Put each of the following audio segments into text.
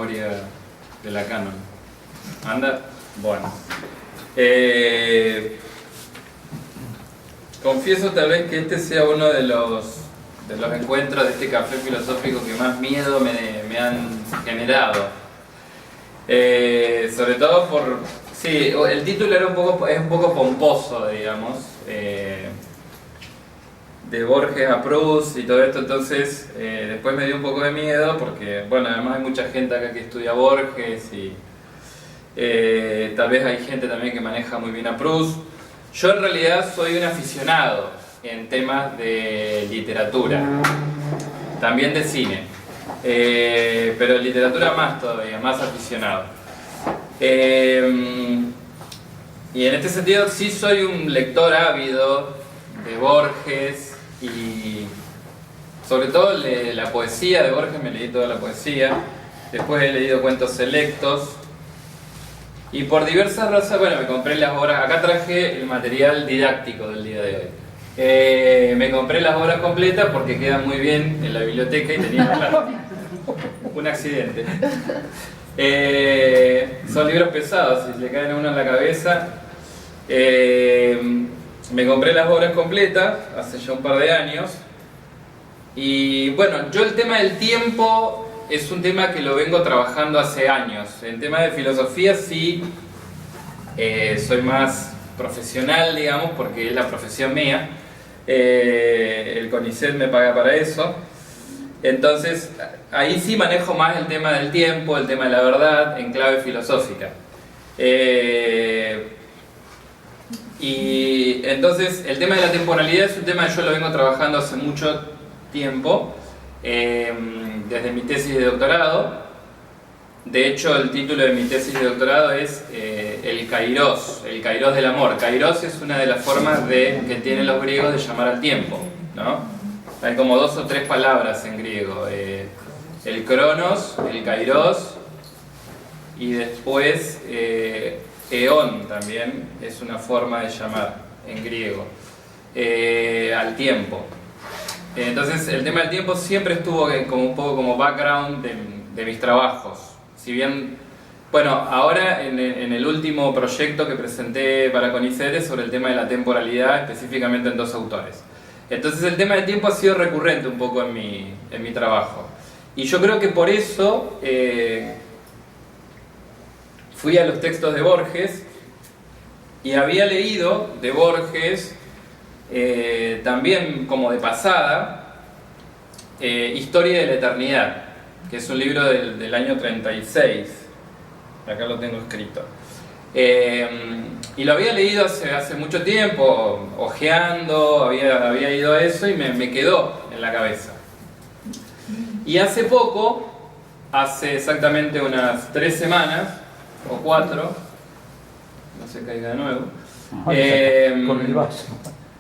memoria de la Canon. ¿Anda? Bueno. Confieso tal vez que este sea uno de los encuentros de este café filosófico que más miedo me han generado. Sobre todo por... Sí, el título es un poco pomposo, digamos. De Borges a Proust y todo esto, entonces después me dio un poco de miedo porque, bueno, además hay mucha gente acá que estudia Borges y tal vez hay gente también que maneja muy bien a Proust. Yo en realidad soy un aficionado en temas de literatura, también de cine, pero literatura más todavía, más aficionado. Y en este sentido sí soy un lector ávido de Borges y sobre todo la poesía de Borges, me leí toda la poesía, después he leído cuentos selectos y por diversas razones, bueno, me compré las obras, acá traje el material didáctico del día de hoy. Me compré las obras completas porque quedan muy bien en la biblioteca y tenía un accidente. Son libros pesados, si le caen a uno en la cabeza. Me compré las obras completas hace ya un par de años. Y bueno, yo el tema del tiempo es un tema que lo vengo trabajando hace años. En tema de filosofía sí soy más profesional, digamos, porque es la profesión mía. El CONICET me paga para eso. Entonces, ahí sí manejo más el tema del tiempo, el tema de la verdad, en clave filosófica. Y entonces, el tema de la temporalidad es un tema que yo lo vengo trabajando hace mucho tiempo, desde mi tesis de doctorado. De hecho, el título de mi tesis de doctorado es el kairos del amor. Kairos es una de las formas que tienen los griegos de llamar al tiempo, ¿no? Hay como 2 o 3 palabras en griego, el cronos, el kairos, y después eón también es una forma de llamar en griego al tiempo. Entonces el tema del tiempo siempre estuvo como un poco como background de mis trabajos. Si bien, bueno, ahora en el último proyecto que presenté para CONICET es sobre el tema de la temporalidad, específicamente en 2 autores. Entonces el tema del tiempo ha sido recurrente un poco en mi trabajo. Y yo creo que por eso fui a los textos de Borges y había leído de Borges también como de pasada Historia de la Eternidad, que es un libro del año 36. Acá lo tengo escrito. Y lo había leído hace mucho tiempo, hojeando, había ido a eso y me quedó en la cabeza. Y hace poco, hace exactamente unas 3 semanas, o 4, no se caiga de nuevo. Con el vaso.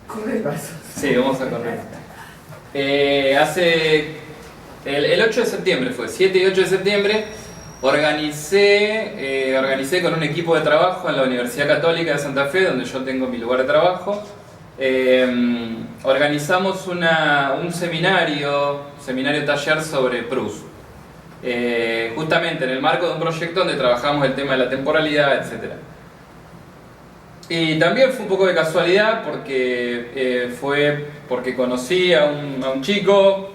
Con el vaso. Sí, vamos a correr. Hace el 8 de septiembre fue, 7 y 8 de septiembre, organicé con un equipo de trabajo en la Universidad Católica de Santa Fe, donde yo tengo mi lugar de trabajo. Organizamos un seminario taller sobre Proust, justamente en el marco de un proyecto donde trabajamos el tema de la temporalidad, etc. Y también fue un poco de casualidad porque conocí a un chico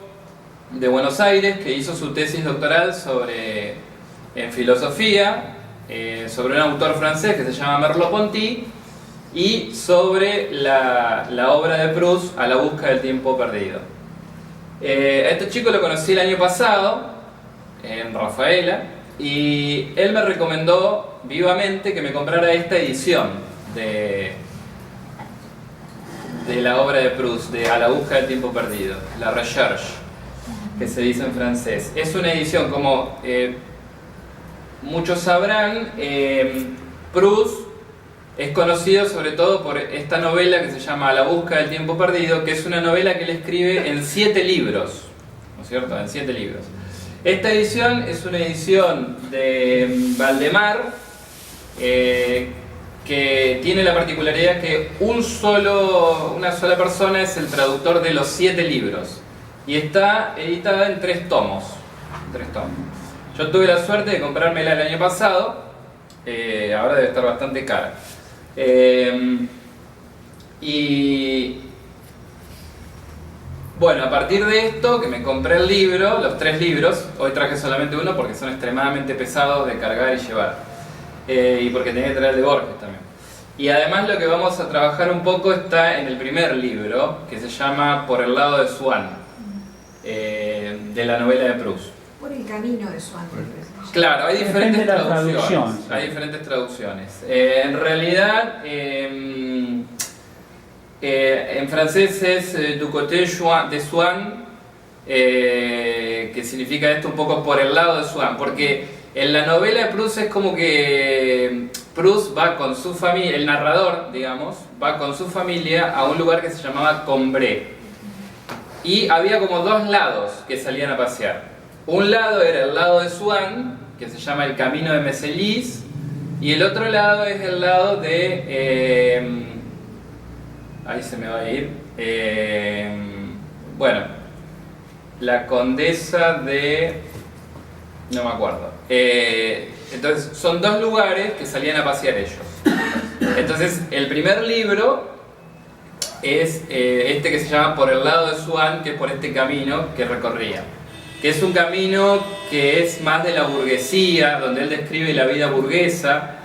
de Buenos Aires que hizo su tesis doctoral en filosofía, sobre un autor francés que se llama Merleau-Ponty, y sobre la obra de Proust, A la busca del tiempo perdido. A este chico lo conocí el año pasado en Rafaela y él me recomendó vivamente que me comprara esta edición de la obra de Proust, de A la busca del tiempo perdido, La Recherche, que se dice en francés. Es una edición, como muchos sabrán, Proust es conocido sobre todo por esta novela que se llama A la busca del tiempo perdido, que es una novela que él escribe en 7 libros, ¿no es cierto? En 7 libros. Esta edición es una edición de Valdemar, que tiene la particularidad que una sola persona es el traductor de los 7 libros, y está editada en 3 tomos. Yo tuve la suerte de comprármela el año pasado, ahora debe estar bastante cara. Y bueno, a partir de esto, que me compré el libro, los 3 libros, hoy traje solamente uno porque son extremadamente pesados de cargar y llevar. Y porque tenía que traer el de Borges también. Y además lo que vamos a trabajar un poco está en el primer libro, que se llama Por el lado de Swann, de la novela de Proust. Por el camino de Swann. Claro, hay diferentes traducciones. traducción. Hay diferentes traducciones. En realidad, en francés es Du côté de Swann, que significa esto un poco por el lado de Swann, porque en la novela de Proust es como que Proust va con su familia, el narrador, digamos, va con su familia a un lugar que se llamaba Combray. Y había como 2 lados que salían a pasear. Un lado era el lado de Swann, que se llama el Camino de Mésélis, y el otro lado es el lado de... ahí se me va a ir. Bueno, la condesa de... no me acuerdo. Entonces, son 2 lugares que salían a pasear ellos. Entonces, el primer libro es este que se llama Por el lado de Swann, que es por este camino que recorría. Que es un camino que es más de la burguesía, donde él describe la vida burguesa.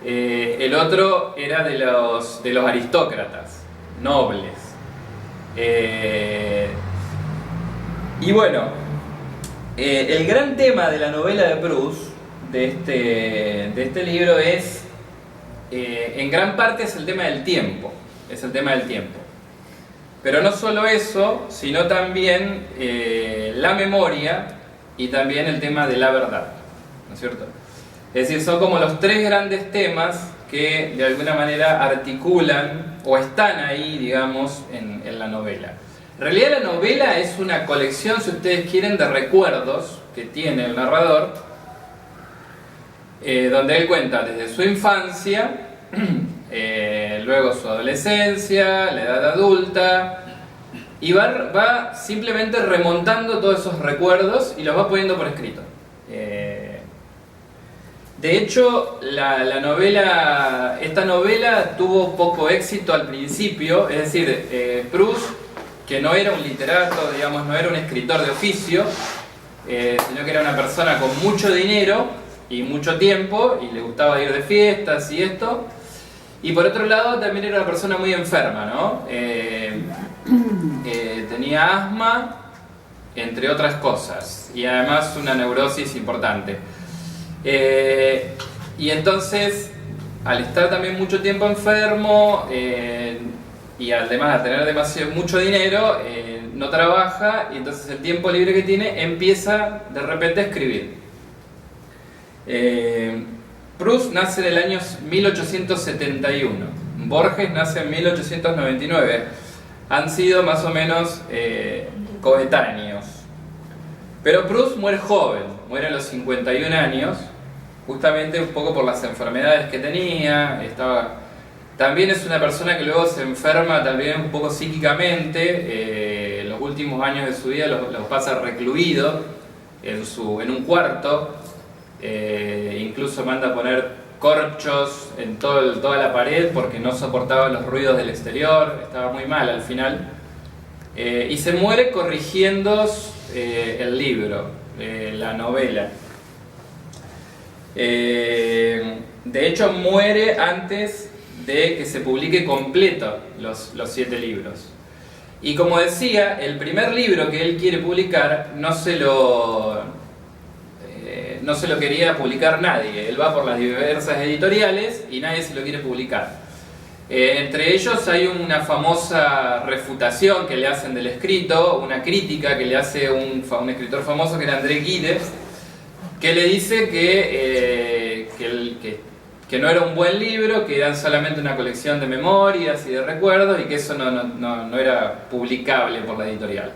El otro era de los aristócratas, nobles. Y bueno, el gran tema de la novela de Proust, de este libro, es, en gran parte es el tema del tiempo. Es el tema del tiempo. Pero no solo eso, sino también la memoria y también el tema de la verdad, ¿no es cierto? Es decir, son como los 3 grandes temas que de alguna manera articulan o están ahí, digamos, en la novela. En realidad la novela es una colección, si ustedes quieren, de recuerdos que tiene el narrador, donde él cuenta desde su infancia, luego su adolescencia, la edad adulta, y va simplemente remontando todos esos recuerdos y los va poniendo por escrito. De hecho, esta novela tuvo poco éxito al principio, es decir, Proust, que no era un literato, digamos, no era un escritor de oficio, sino que era una persona con mucho dinero y mucho tiempo, y le gustaba ir de fiestas y esto. Y por otro lado también era una persona muy enferma, ¿no? Tenía asma, entre otras cosas, y además una neurosis importante. Y entonces, al estar también mucho tiempo enfermo, y además de tener mucho dinero, no trabaja, y entonces el tiempo libre que tiene empieza de repente a escribir. Proust nace en el año 1871, Borges nace en 1899, han sido más o menos coetáneos. Pero Proust muere joven, muere a los 51 años, justamente un poco por las enfermedades que tenía. También es una persona que luego se enferma también un poco psíquicamente, los últimos años de su vida los pasa recluido en un cuarto. Incluso manda a poner corchos en toda la pared porque no soportaba los ruidos del exterior, estaba muy mal al final. Y se muere corrigiendo el libro, la novela. De hecho, muere antes de que se publique completo los 7 libros. Y como decía, el primer libro que él quiere publicar no se lo quería publicar nadie. Él va por las diversas editoriales y nadie se lo quiere publicar. Entre ellos hay una famosa refutación que le hacen del escrito, una crítica que le hace un escritor famoso que era André Gide, que le dice que no era un buen libro, que eran solamente una colección de memorias y de recuerdos, y que eso no era publicable por la editorial.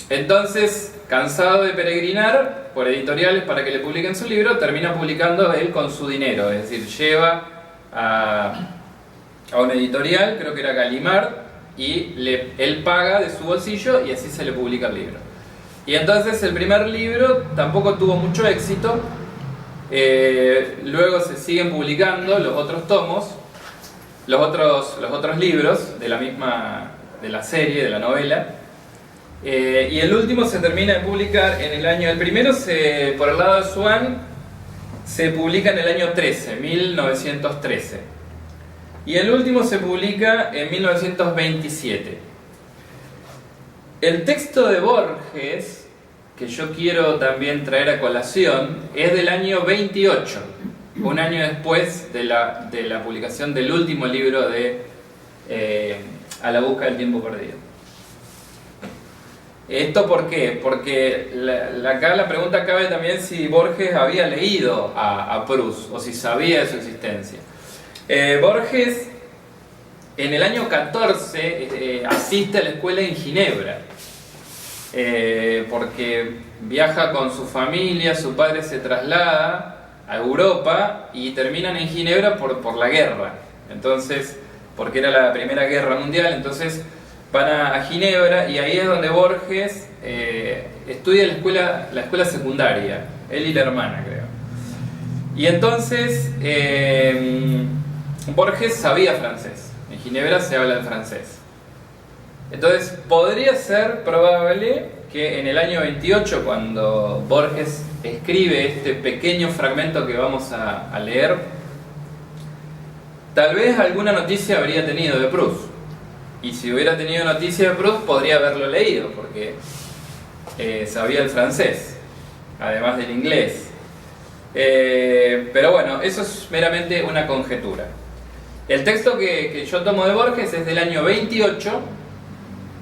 Entonces, cansado de peregrinar por editoriales para que le publiquen su libro, termina publicando él con su dinero, es decir, lleva a una editorial, creo que era Gallimard, y él paga de su bolsillo y así se le publica el libro. Y entonces el primer libro tampoco tuvo mucho éxito. Luego se siguen publicando los otros tomos, los otros libros de la serie, de la novela. Y el último se termina de publicar en el año... El primero, por el lado de Swan, se publica en el año 1913. Y el último se publica en 1927. El texto de Borges, que yo quiero también traer a colación, es del año 28, un año después de la publicación del último libro de A la busca del tiempo perdido. ¿Esto por qué? Porque acá la pregunta cabe también si Borges había leído a Proust o si sabía de su existencia. Borges en el año 14 asiste a la escuela en Ginebra, porque viaja con su familia, su padre se traslada a Europa y terminan en Ginebra por la guerra. Entonces, porque era la Primera Guerra Mundial, entonces van a Ginebra y ahí es donde Borges estudia la escuela secundaria, él y la hermana, creo. Y entonces Borges sabía francés, en Ginebra se habla el francés. Entonces podría ser probable que en el año 28, cuando Borges escribe este pequeño fragmento que vamos a leer, tal vez alguna noticia habría tenido de Proust. Y si hubiera tenido noticia de Proust, podría haberlo leído, porque sabía el francés, además del inglés. Pero bueno, eso es meramente una conjetura. El texto que yo tomo de Borges es del año 28,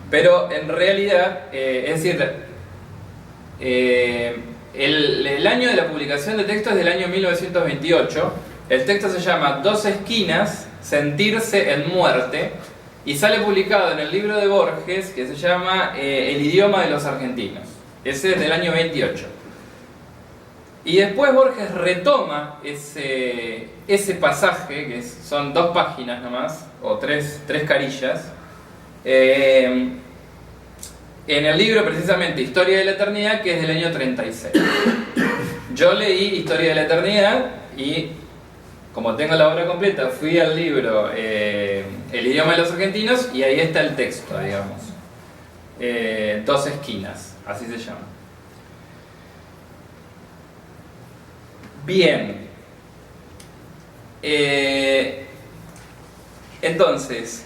pero en realidad, es decir, el año de la publicación de texto es del año 1928. El texto se llama Dos esquinas, sentirse en muerte, y sale publicado en el libro de Borges que se llama El idioma de los argentinos. Ese es del año 28. Y después Borges retoma ese pasaje, que son 2 páginas nomás, o tres carillas, en el libro precisamente Historia de la Eternidad, que es del año 36. Yo leí Historia de la Eternidad y, como tengo la obra completa, fui al libro El idioma de los argentinos y ahí está el texto, digamos. Dos esquinas, así se llama. Bien. Entonces,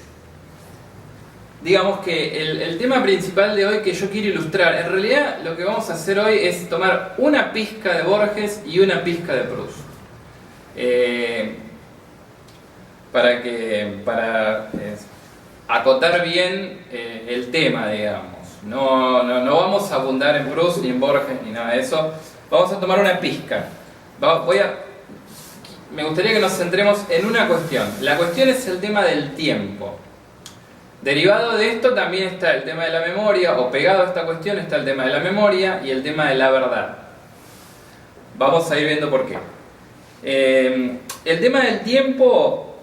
digamos que el tema principal de hoy que yo quiero ilustrar, en realidad lo que vamos a hacer hoy es tomar una pizca de Borges y una pizca de Proust. Para acotar bien el tema, digamos. No vamos a abundar en Proust ni en Borges ni nada de eso. Vamos a tomar una pizca. Me gustaría que nos centremos en una cuestión. La cuestión es el tema del tiempo. Derivado de esto también está el tema de la memoria, o pegado a esta cuestión está el tema de la memoria y el tema de la verdad. Vamos a ir viendo por qué. El tema del tiempo,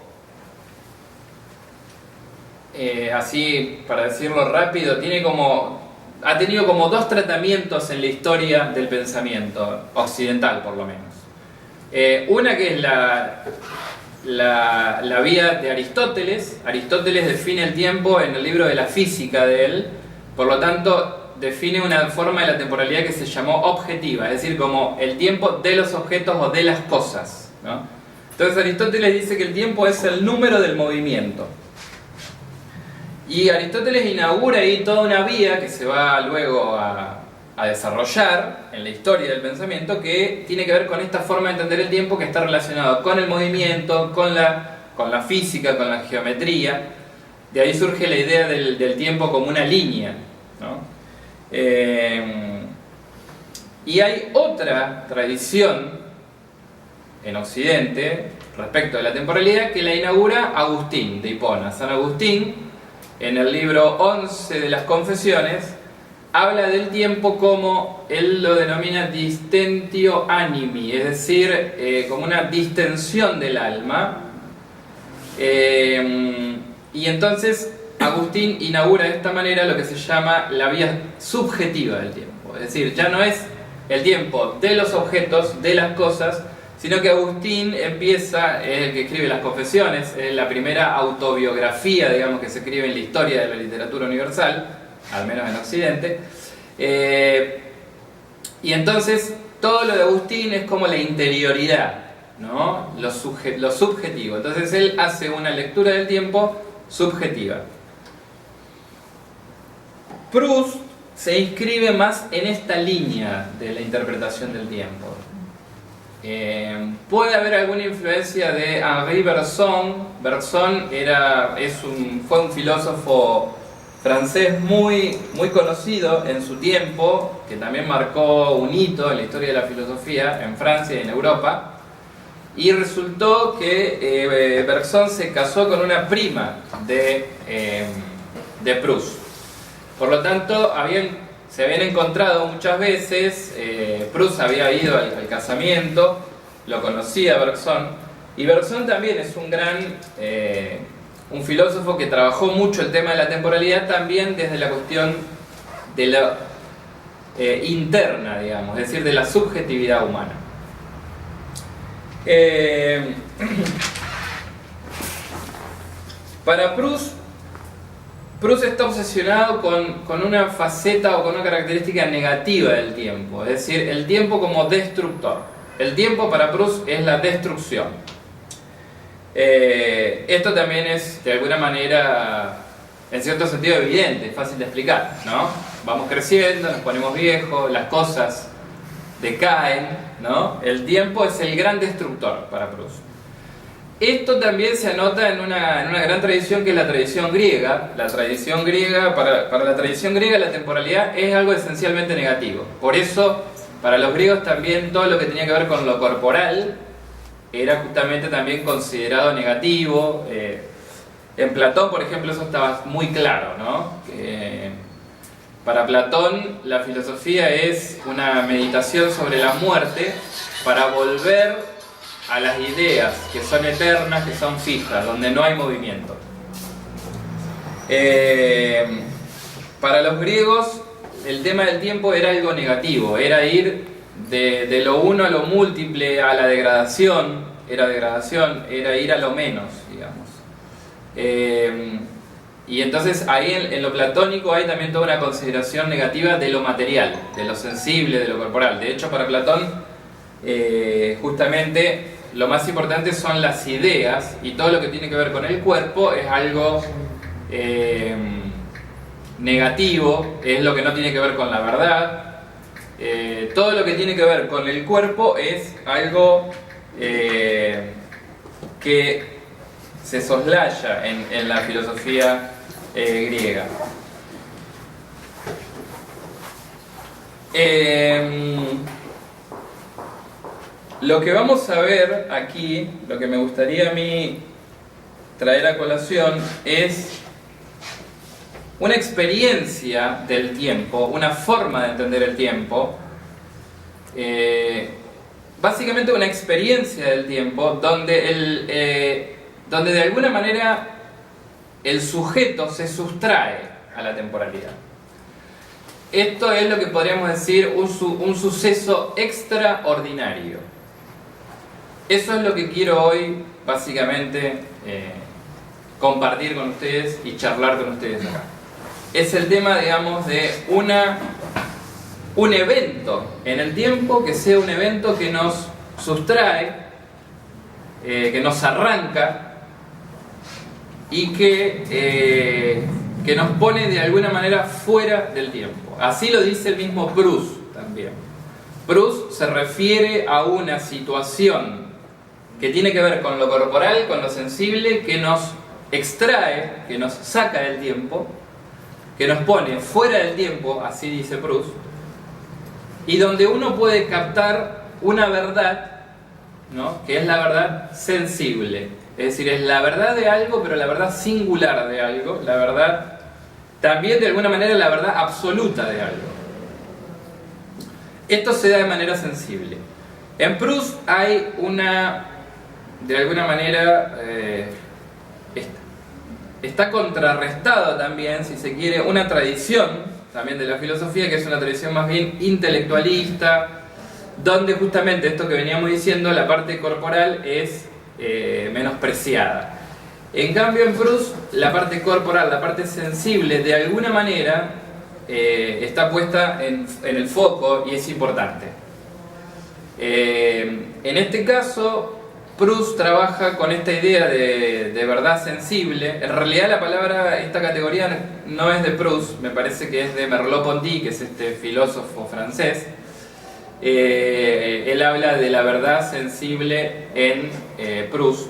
así para decirlo rápido, ha tenido como 2 tratamientos en la historia del pensamiento occidental, por lo menos. Una que es la vía de Aristóteles. Aristóteles define el tiempo en el libro de la física de él, por lo tanto define una forma de la temporalidad que se llamó objetiva, es decir, como el tiempo de los objetos o de las cosas, ¿no? Entonces Aristóteles dice que el tiempo es el número del movimiento. Y Aristóteles inaugura ahí toda una vía que se va luego a desarrollar en la historia del pensamiento, que tiene que ver con esta forma de entender el tiempo que está relacionado con el movimiento, con la física, con la geometría. De ahí surge la idea del tiempo como una línea, ¿no? Y hay otra tradición en Occidente respecto de la temporalidad que la inaugura Agustín de Hipona. San Agustín, en el libro 11 de las Confesiones, habla del tiempo como él lo denomina distentio animi, es decir, como una distensión del alma. Y entonces Agustín inaugura de esta manera lo que se llama la vía subjetiva del tiempo. tiempo. Es decir, ya no es el tiempo de los objetos, de las cosas, sino que Agustín empieza, es el que escribe las Confesiones, es la primera autobiografía, digamos, que se escribe en la historia de la literatura universal, al menos en Occidente. Y entonces todo lo de Agustín es como la interioridad, ¿no? Lo subjetivo. Entonces él hace una lectura del tiempo subjetiva. Proust se inscribe más en esta línea de la interpretación del tiempo. Puede haber alguna influencia de Henri Bergson. Bergson fue un filósofo francés muy conocido en su tiempo, que también marcó un hito en la historia de la filosofía en Francia y en Europa. Y resultó que Bergson se casó con una prima de Proust. Por lo tanto, se habían encontrado muchas veces. Proust había ido al casamiento, lo conocía Bergson, y Bergson también es un filósofo que trabajó mucho el tema de la temporalidad, también desde la cuestión de la interna, digamos, es decir, de la subjetividad humana. Para Proust está obsesionado con una faceta o con una característica negativa del tiempo, es decir, el tiempo como destructor. El tiempo para Proust es la destrucción. Esto también es, de alguna manera, en cierto sentido evidente, fácil de explicar, ¿no? Vamos creciendo, nos ponemos viejos, las cosas decaen, ¿no? El tiempo es el gran destructor para Proust. Esto también se anota en una gran tradición que es la tradición griega. La tradición griega, para la tradición griega, la temporalidad es algo esencialmente negativo. Por eso, para los griegos también todo lo que tenía que ver con lo corporal era justamente también considerado negativo. En Platón, por ejemplo, eso estaba muy claro, ¿no? Para Platón, la filosofía es una meditación sobre la muerte para volver a las ideas que son eternas, que son fijas, donde no hay movimiento. Para los griegos, el tema del tiempo era algo negativo, era ir de lo uno a lo múltiple, a la degradación, era ir a lo menos, digamos. Y entonces ahí en lo platónico hay también toda una consideración negativa de lo material, de lo sensible, de lo corporal. De hecho, para Platón, justamente lo más importante son las ideas, y todo lo que tiene que ver con el cuerpo es algo negativo, es lo que no tiene que ver con la verdad. Todo lo que tiene que ver con el cuerpo es algo que se soslaya en la filosofía griega. Lo que vamos a ver aquí, lo que me gustaría a mí traer a colación es una experiencia del tiempo, una forma de entender el tiempo, básicamente una experiencia del tiempo donde de alguna manera el sujeto se sustrae a la temporalidad. Esto es lo que podríamos decir un suceso extraordinario. Eso es lo que quiero hoy básicamente compartir con ustedes y charlar con ustedes acá. Es el tema, digamos, de un evento en el tiempo que sea un evento que nos sustrae, que nos arranca y que nos pone de alguna manera fuera del tiempo. Así lo dice el mismo Proust también. Proust se refiere a una situación que tiene que ver con lo corporal, con lo sensible, que nos extrae, que nos saca del tiempo, que nos pone fuera del tiempo, así dice Proust, y donde uno puede captar una verdad, ¿no? Que es la verdad sensible, es decir, es la verdad de algo, pero la verdad singular de algo, la verdad, también de alguna manera la verdad absoluta de algo. Esto se da de manera sensible. En Proust hay de alguna manera, está contrarrestado también, si se quiere, una tradición también de la filosofía, que es una tradición más bien intelectualista, donde justamente esto que veníamos diciendo, la parte corporal es menospreciada. En cambio en Proust, la parte corporal, la parte sensible, de alguna manera está puesta en el foco y es importante. En este caso, Proust trabaja con esta idea de verdad sensible. En realidad la palabra, esta categoría no es de Proust, me parece que es de Merleau-Ponty, que es este filósofo francés. Él habla de la verdad sensible en Proust.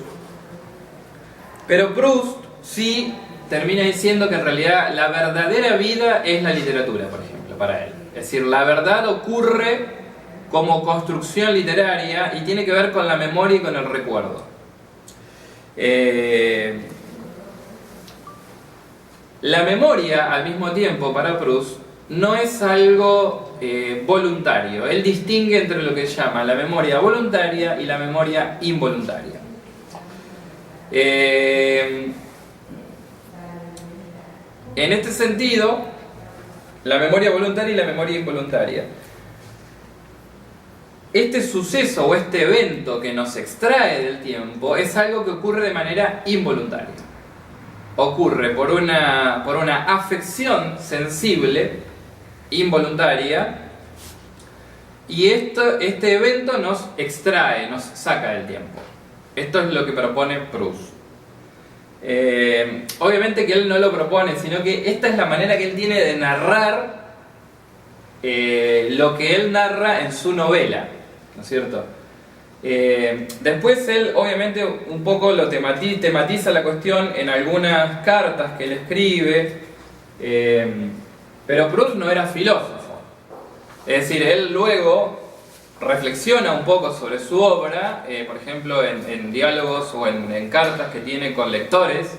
Pero Proust sí termina diciendo que en realidad la verdadera vida es la literatura, por ejemplo, para él. Es decir, la verdad ocurre como construcción literaria y tiene que ver con la memoria y con el recuerdo. La memoria, al mismo tiempo, para Proust, no es algo voluntario. Él distingue entre lo que llama la memoria voluntaria y la memoria involuntaria. En este sentido, la memoria voluntaria y la memoria involuntaria. Este suceso o este evento que nos extrae del tiempo es algo que ocurre de manera involuntaria. Ocurre por una afección sensible, involuntaria, y este evento nos extrae, nos saca del tiempo. Esto es lo que propone Proust. Obviamente que él no lo propone, sino que esta es la manera que él tiene de narrar lo que él narra en su novela, ¿no es cierto? Después él obviamente un poco lo tematiza la cuestión en algunas cartas que él escribe, pero Proust no era filósofo. Es decir, él luego reflexiona un poco sobre su obra, por ejemplo en diálogos o en cartas que tiene con lectores,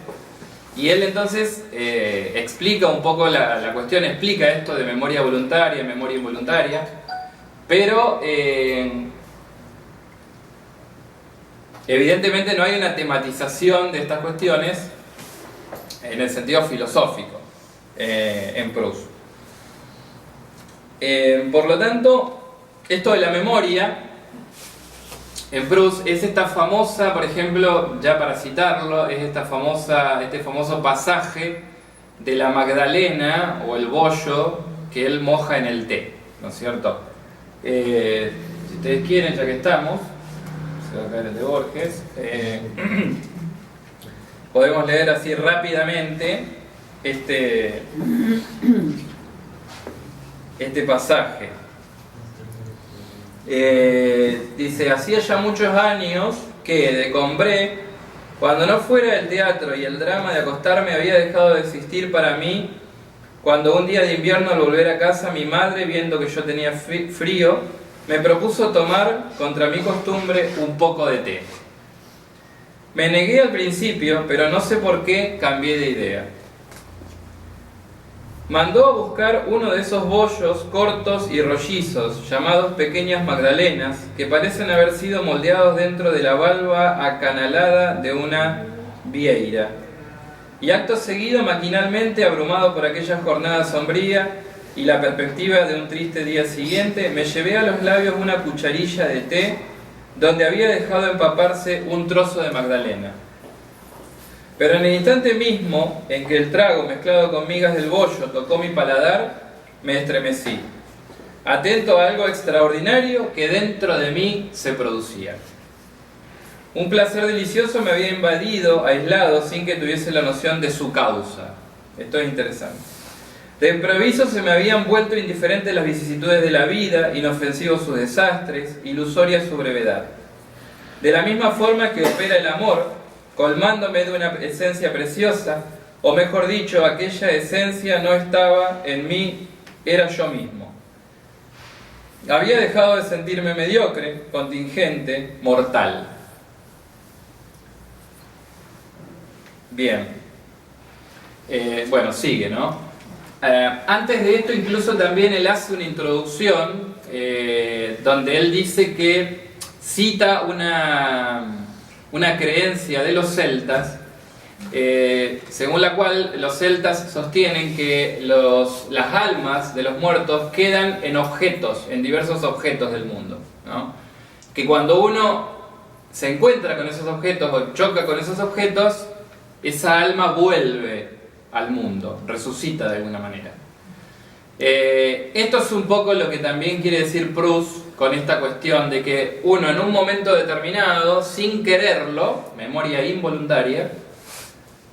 y él entonces explica un poco la cuestión, explica esto de memoria voluntaria, memoria involuntaria, pero evidentemente no hay una tematización de estas cuestiones en el sentido filosófico en Proust. Por lo tanto, esto de la memoria en Proust es esta famosa, por ejemplo, ya para citarlo, es este famoso pasaje de la Magdalena o el bollo que él moja en el té, ¿no es cierto? Si ustedes quieren, ya que estamos, se va a caer el de Borges, podemos leer así rápidamente este pasaje. Dice: hacía ya muchos años que de Combray, cuando no fuera el teatro y el drama de acostarme había dejado de existir para mí, cuando un día de invierno al volver a casa mi madre, viendo que yo tenía frío, me propuso tomar, contra mi costumbre, un poco de té. Me negué al principio, pero no sé por qué cambié de idea. Mandó a buscar uno de esos bollos cortos y rollizos, llamados pequeñas magdalenas, que parecen haber sido moldeados dentro de la valva acanalada de una vieira. Y acto seguido, maquinalmente, abrumado por aquella jornada sombría y la perspectiva de un triste día siguiente, me llevé a los labios una cucharilla de té, donde había dejado empaparse un trozo de magdalena. Pero en el instante mismo en que el trago mezclado con migas del bollo tocó mi paladar, me estremecí, atento a algo extraordinario que dentro de mí se producía. Un placer delicioso me había invadido, aislado, sin que tuviese la noción de su causa. Esto es interesante. De improviso se me habían vuelto indiferentes las vicisitudes de la vida, inofensivos sus desastres, ilusoria su brevedad. De la misma forma que opera el amor, colmándome de una esencia preciosa, o mejor dicho, aquella esencia no estaba en mí, era yo mismo. Había dejado de sentirme mediocre, contingente, mortal. Bien. Bueno, sigue, ¿no? Antes de esto, incluso también él hace una introducción donde él dice que cita una creencia de los celtas según la cual los celtas sostienen que las almas de los muertos quedan en objetos, en diversos objetos del mundo, ¿no? Que cuando uno se encuentra con esos objetos o choca con esos objetos, esa alma vuelve al mundo, resucita de alguna manera. Esto es un poco lo que también quiere decir Proust con esta cuestión de que uno en un momento determinado, sin quererlo, memoria involuntaria,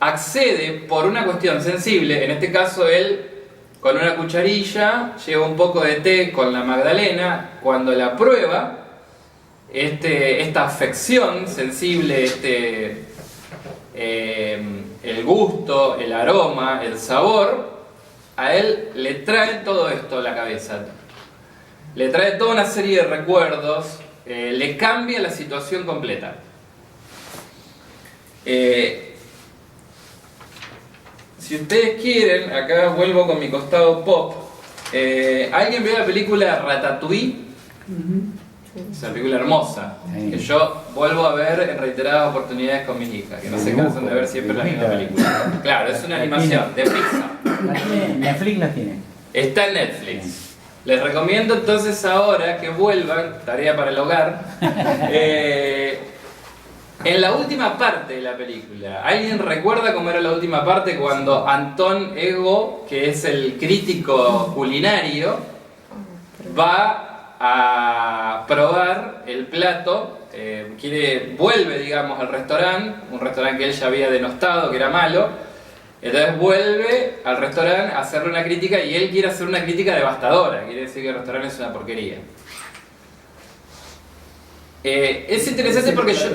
accede por una cuestión sensible. En este caso él con una cucharilla lleva un poco de té con la Magdalena. Cuando la prueba, esta afección sensible, el gusto, el aroma, el sabor, a él le trae todo esto a la cabeza, le trae toda una serie de recuerdos, le cambia la situación completa. Si ustedes quieren, acá vuelvo con mi costado pop. ¿Alguien vio la película Ratatouille? Es una película hermosa, que yo vuelvo a ver en reiteradas oportunidades con mis hijas, que no se cansan de ver siempre la misma película. Claro, es una animación de Pixar. Netflix la tiene. Está en Netflix. Les recomiendo entonces ahora que vuelvan, tarea para el hogar, en la última parte de la película. ¿Alguien recuerda cómo era la última parte cuando Anton Ego, que es el crítico culinario, va a probar el plato, vuelve, digamos, al restaurante, un restaurante que él ya había denostado, que era malo, entonces vuelve al restaurante a hacerle una crítica y él quiere hacer una crítica devastadora, quiere decir que el restaurante es una porquería. Es interesante porque yo...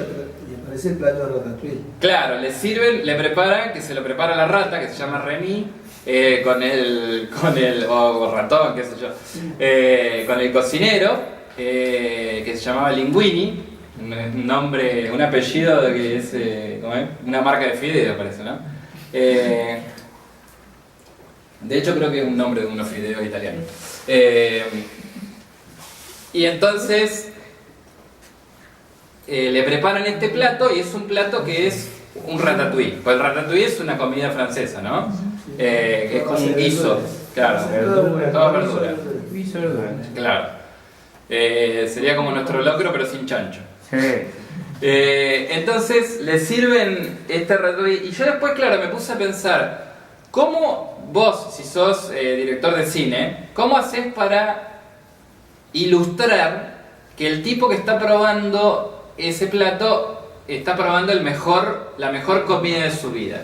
Y aparece el plato de Ratatouille. Claro, le preparan, que se lo prepara la rata, que se llama Remy, o ratón, qué sé yo, con el cocinero, que se llamaba Linguini, un nombre, un apellido que es, ¿cómo es? Una marca de fideo, parece, ¿no? De hecho creo que es un nombre de unos fideos italianos. Y entonces le preparan este plato y es un plato que es un ratatouille. Pues el ratatouille es una comida francesa, ¿no? Que es como un guiso. Claro, todas verduras. Guiso de verdura. Claro. Sería como nuestro locro pero sin chancho. Sí. Entonces le sirven este ratatouille y yo después, claro, me puse a pensar, ¿cómo vos, si sos director de cine, cómo haces para ilustrar que el tipo que está probando ese plato está probando la mejor comida de su vida?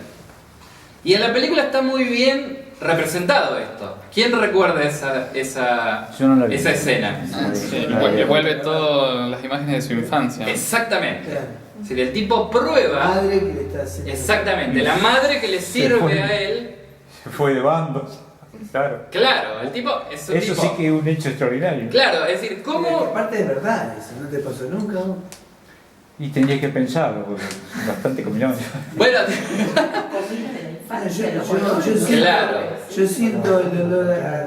Y en la película está muy bien representado esto. ¿Quién recuerda esa escena? Sí, porque vuelve todas las imágenes de su infancia. Exactamente. Claro. Es decir, el tipo prueba. Madre que le está haciendo. Exactamente, la madre que le sirve a él. Se fue de bandos. Claro. Claro, el tipo es un Eso tipo, sí que es un hecho extraordinario. Claro, es decir, ¿cómo? Aparte de verdad, eso no te pasó nunca. Y tendría que pensarlo, porque bastante combinado. Bueno, claro. Yo siento el olor a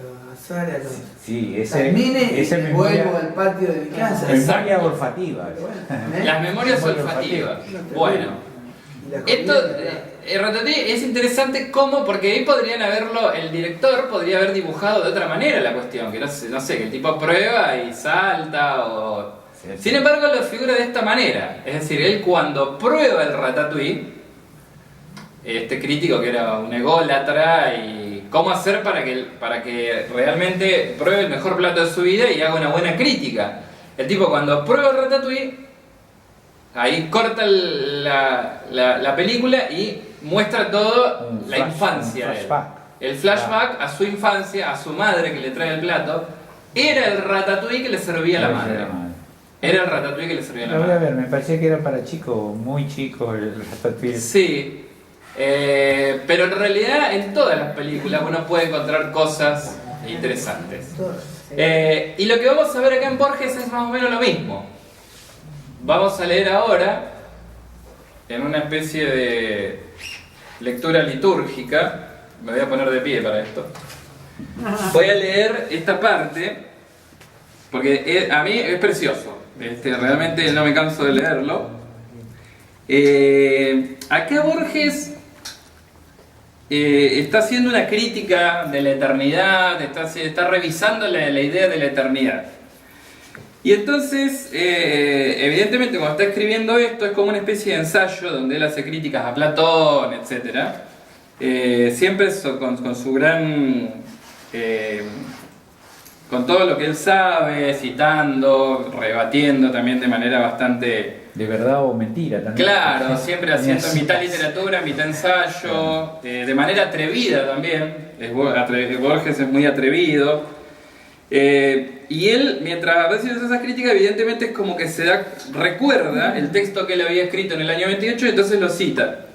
los azares, a los Sí, salmines, ese y vuelvo al patio de mi casa. memoria olfativa. Las memorias olfativas. Bueno, Y la esto, comida, Ratatouille es interesante porque ahí el director podría haber dibujado de otra manera la cuestión, que no sé, que el tipo prueba y salta o... Sin embargo lo figura de esta manera, es decir, él cuando prueba el ratatouille, este crítico que era un ególatra, y cómo hacer para que realmente pruebe el mejor plato de su vida y haga una buena crítica. El tipo cuando prueba el ratatouille, ahí corta la película y muestra todo la infancia de él. El flashback a su infancia, a su madre que le trae el plato, era el ratatouille que le servía a la madre. Era el ratatouille que le servía a la Lo voy a madre. ver, me parecía que era para chicos, muy chicos el ratatouille. Sí, pero en realidad en todas las películas uno puede encontrar cosas interesantes. Y lo que vamos a ver acá en Borges es más o menos lo mismo. Vamos a leer ahora, en una especie de lectura litúrgica, me voy a poner de pie para esto. Voy a leer esta parte, porque a mí es precioso. Realmente no me canso de leerlo. Acá Borges está haciendo una crítica de la eternidad, está revisando la idea de la eternidad. Y entonces, evidentemente, cuando está escribiendo esto, es como una especie de ensayo donde él hace críticas a Platón, etc. Siempre con su gran... con todo lo que él sabe, citando, rebatiendo también de manera bastante... De verdad o mentira también. Claro, siempre haciendo mitad literatura, mitad ensayo, de manera atrevida también. Borges es muy atrevido. Y él, mientras recibe esas críticas, evidentemente es como que recuerda el texto que él había escrito en el año 28 y entonces lo cita.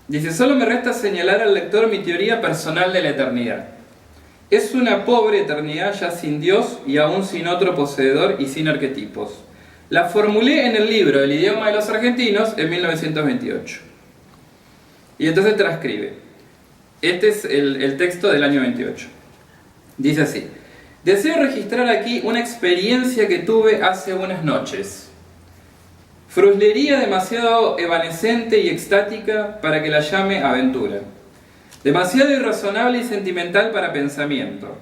Dice: solo me resta señalar al lector mi teoría personal de la eternidad. Es una pobre eternidad ya sin Dios y aún sin otro poseedor y sin arquetipos. La formulé en el libro El idioma de los argentinos en 1928. Y entonces transcribe. Este es el texto del año 28. Dice así: deseo registrar aquí una experiencia que tuve hace unas noches. Fruslería demasiado evanescente y extática para que la llame aventura. Demasiado irrazonable y sentimental para pensamiento.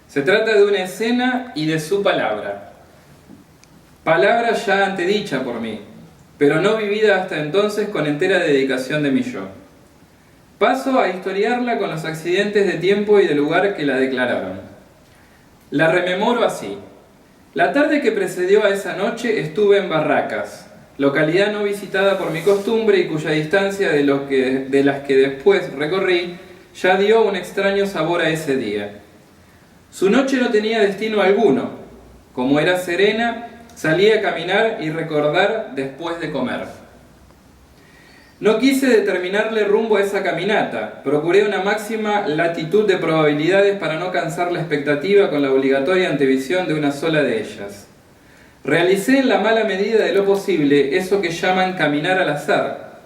Se trata de una escena y de su palabra. Palabra ya antedicha por mí, pero no vivida hasta entonces con entera dedicación de mi yo. Paso a historiarla con los accidentes de tiempo y de lugar que la declararon. La rememoro así. La tarde que precedió a esa noche estuve en Barracas, localidad no visitada por mi costumbre y cuya distancia de las que después recorrí ya dio un extraño sabor a ese día. Su noche no tenía destino alguno. Como era serena, salí a caminar y recordar después de comer. No quise determinarle rumbo a esa caminata. Procuré una máxima latitud de probabilidades para no cansar la expectativa con la obligatoria antevisión de una sola de ellas. Realicé en la mala medida de lo posible eso que llaman caminar al azar.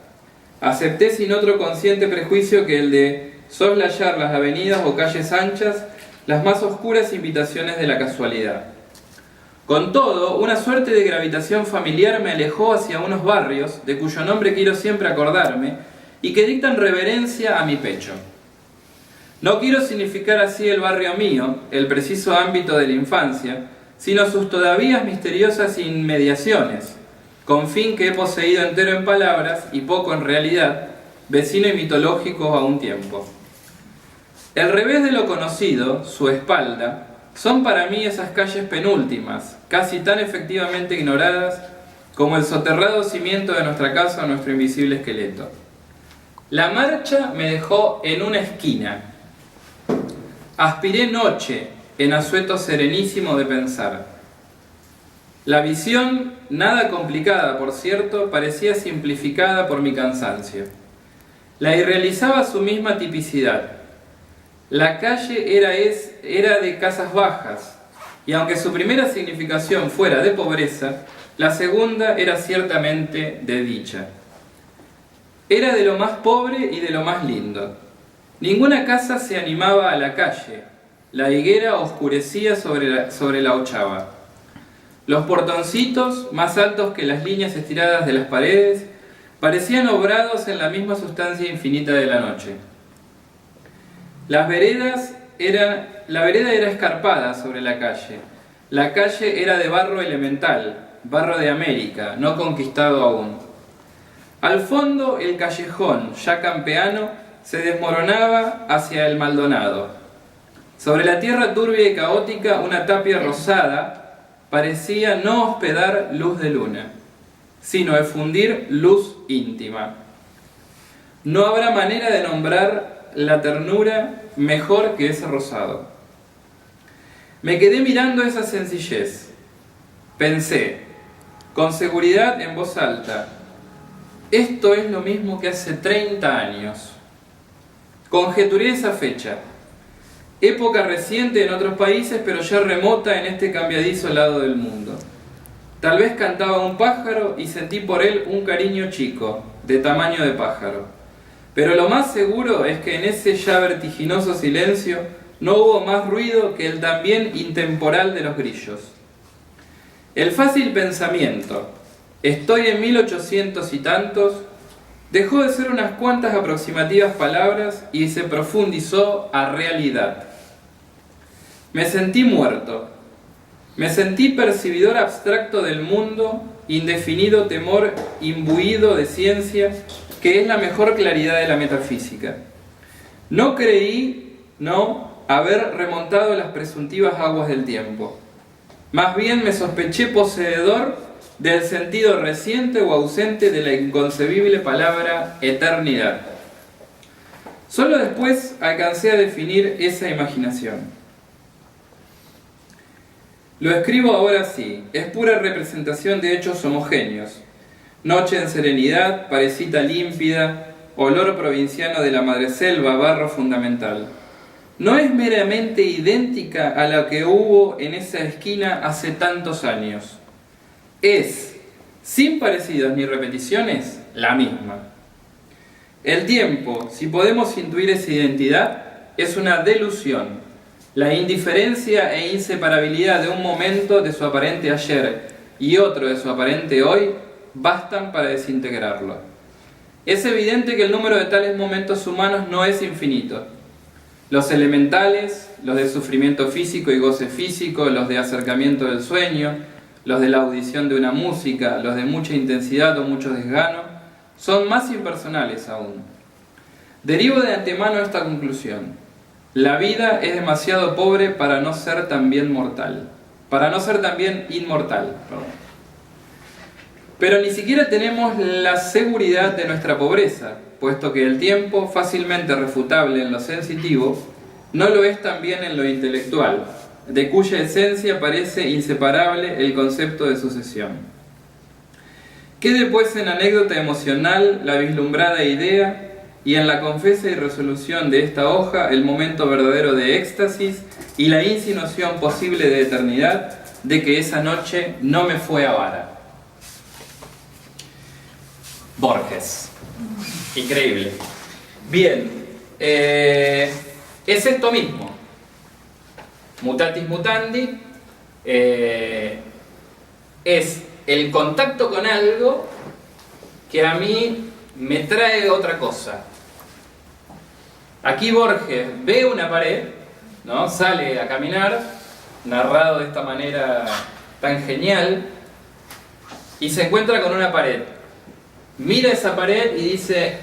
Acepté sin otro consciente prejuicio que el de soslayar las avenidas o calles anchas, las más oscuras invitaciones de la casualidad. Con todo, una suerte de gravitación familiar me alejó hacia unos barrios, de cuyo nombre quiero siempre acordarme, y que dictan reverencia a mi pecho. No quiero significar así el barrio mío, el preciso ámbito de la infancia, sino sus todavía misteriosas inmediaciones, con fin que he poseído entero en palabras y poco en realidad, vecino y mitológico a un tiempo. El revés de lo conocido, su espalda, son para mí esas calles penúltimas, casi tan efectivamente ignoradas como el soterrado cimiento de nuestra casa o nuestro invisible esqueleto. La marcha me dejó en una esquina. Aspiré noche en asueto serenísimo de pensar. La visión, nada complicada por cierto, parecía simplificada por mi cansancio. La irrealizaba su misma tipicidad. La calle era de casas bajas, y aunque su primera significación fuera de pobreza, la segunda era ciertamente de dicha. Era de lo más pobre y de lo más lindo. Ninguna casa se animaba a la calle. La higuera oscurecía sobre la ochava. Los portoncitos, más altos que las líneas estiradas de las paredes, parecían obrados en la misma sustancia infinita de la noche. La vereda era escarpada sobre la calle. La calle era de barro elemental, barro de América, no conquistado aún. Al fondo, el callejón, ya campeano, se desmoronaba hacia el Maldonado. Sobre la tierra turbia y caótica, una tapia rosada parecía no hospedar luz de luna, sino efundir luz íntima. No habrá manera de nombrar la ternura mejor que ese rosado. Me quedé mirando esa sencillez. Pensé, con seguridad en voz alta, esto es lo mismo que hace 30 años. Conjeturé esa fecha. Época reciente en otros países, pero ya remota en este cambiadizo lado del mundo. Tal vez cantaba un pájaro y sentí por él un cariño chico, de tamaño de pájaro. Pero lo más seguro es que en ese ya vertiginoso silencio no hubo más ruido que el también intemporal de los grillos. El fácil pensamiento, estoy en 1800 y tantos, dejó de ser unas cuantas aproximativas palabras y se profundizó a realidad. Me sentí muerto. Me sentí percibidor abstracto del mundo, indefinido temor imbuido de ciencia, que es la mejor claridad de la metafísica. No creí, haber remontado las presuntivas aguas del tiempo. Más bien me sospeché poseedor del sentido reciente o ausente de la inconcebible palabra eternidad. Solo después alcancé a definir esa imaginación. Lo escribo ahora así, es pura representación de hechos homogéneos. Noche en serenidad, parecita límpida, olor provinciano de la madreselva, barro fundamental. No es meramente idéntica a la que hubo en esa esquina hace tantos años. Es, sin parecidos ni repeticiones, la misma. El tiempo, si podemos intuir esa identidad, es una delusión. La indiferencia e inseparabilidad de un momento de su aparente ayer y otro de su aparente hoy bastan para desintegrarlo. Es evidente que el número de tales momentos humanos no es infinito. Los elementales, los de sufrimiento físico y goce físico, los de acercamiento del sueño, los de la audición de una música, los de mucha intensidad o mucho desgano, son más impersonales aún. Derivo de antemano esta conclusión. La vida es demasiado pobre para no ser también mortal. Para no ser también inmortal. Pero ni siquiera tenemos la seguridad de nuestra pobreza, puesto que el tiempo, fácilmente refutable en lo sensitivo, no lo es también en lo intelectual, de cuya esencia parece inseparable el concepto de sucesión. Quede pues en anécdota emocional la vislumbrada idea y en la confesa y resolución de esta hoja el momento verdadero de éxtasis y la insinuación posible de eternidad de que esa noche no me fue a vara. Borges. Increíble. Bien, es esto mismo. Mutatis mutandi es el contacto con algo que a mí me trae otra cosa. Aquí Borges ve una pared, ¿no? Sale a caminar, narrado de esta manera tan genial, y se encuentra con una pared. Mira esa pared y dice,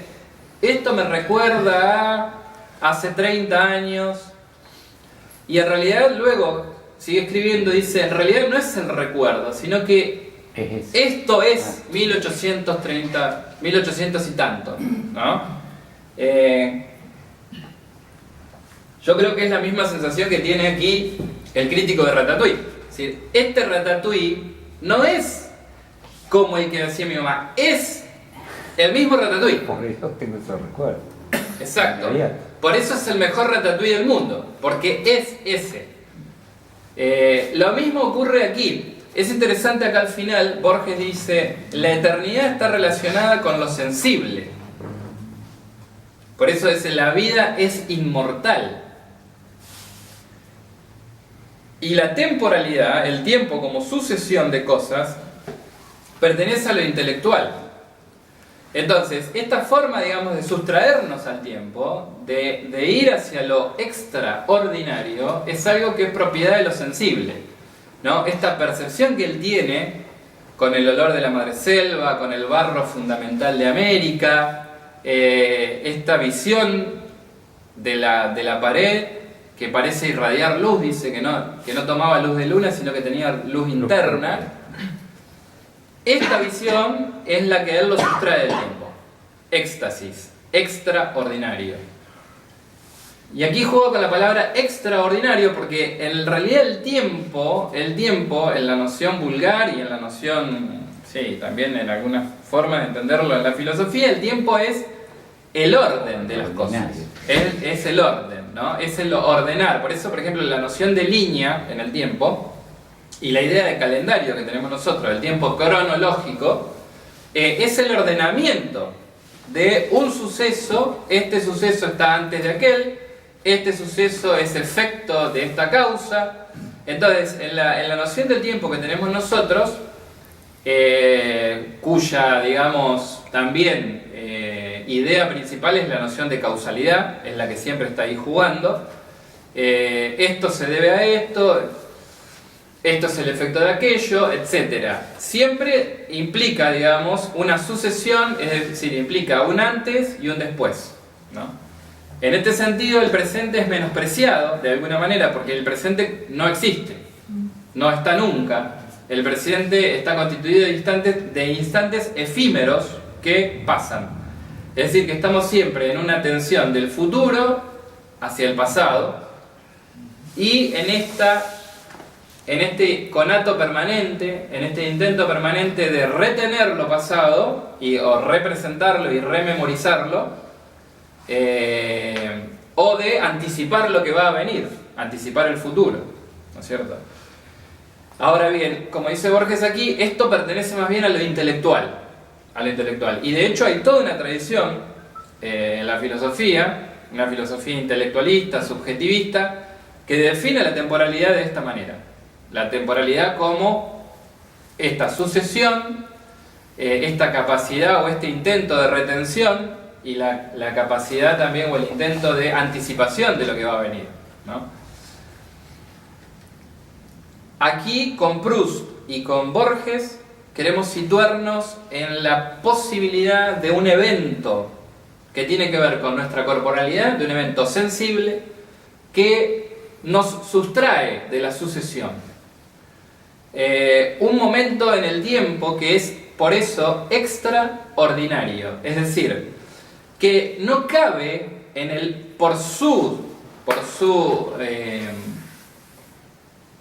esto me recuerda a hace 30 años, y en realidad luego sigue escribiendo y dice, en realidad no es el recuerdo, sino que esto es 1830, 1800 y tanto, ¿no? Yo creo que es la misma sensación que tiene aquí el crítico de Ratatouille. Es decir, este Ratatouille no es como el que decía mi mamá, es el mismo Ratatouille. Por eso tengo ese recuerdo. Exacto. Por eso es el mejor Ratatouille del mundo, porque es ese. Lo mismo ocurre aquí. Es interesante acá al final, Borges dice, la eternidad está relacionada con lo sensible. Por eso dice, la vida es inmortal. Y la temporalidad, el tiempo como sucesión de cosas, pertenece a lo intelectual. Entonces, esta forma, digamos, de sustraernos al tiempo, de ir hacia lo extraordinario, es algo que es propiedad de lo sensible, ¿no? Esta percepción que él tiene con el olor de la madreselva, con el barro fundamental de América, esta visión de la pared que parece irradiar luz, dice que no tomaba luz de luna, sino que tenía luz interna. Esta visión es la que él lo sustrae del tiempo. Éxtasis, extraordinario. Y aquí juego con la palabra extraordinario porque en realidad el tiempo en la noción vulgar y en la noción, sí, también en algunas formas de entenderlo en la filosofía, el tiempo es el orden de las cosas. Es el orden, ¿no? Es el ordenar. Por eso, por ejemplo, la noción de línea en el tiempo y la idea de calendario que tenemos nosotros, el tiempo cronológico, es el ordenamiento de un suceso. Este suceso está antes de aquel, este suceso es efecto de esta causa. Entonces, en la noción del tiempo que tenemos nosotros, cuya, digamos, también idea principal es la noción de causalidad, es la que siempre está ahí jugando. Esto se debe a esto, esto es el efecto de aquello, etc. Siempre implica, digamos, una sucesión, es decir, implica un antes y un después, ¿no? En este sentido, el presente es menospreciado, de alguna manera, porque el presente no existe, no está nunca. El presente está constituido de instantes efímeros que pasan. Es decir, que estamos siempre en una tensión del futuro hacia el pasado, y en este conato permanente, en este intento permanente de retener lo pasado, o representarlo y rememorizarlo, o de anticipar lo que va a venir, anticipar el futuro, ¿no es cierto? Ahora bien, como dice Borges aquí, esto pertenece más bien a lo intelectual, y de hecho hay toda una tradición en la filosofía, una filosofía intelectualista, subjetivista, que define la temporalidad de esta manera. La temporalidad como esta sucesión, esta capacidad o este intento de retención, y la capacidad también o el intento de anticipación de lo que va a venir, ¿no? Aquí con Proust y con Borges queremos situarnos en la posibilidad de un evento que tiene que ver con nuestra corporalidad, de un evento sensible que nos sustrae de la sucesión. Un momento en el tiempo que es por eso extraordinario, es decir, que no cabe en el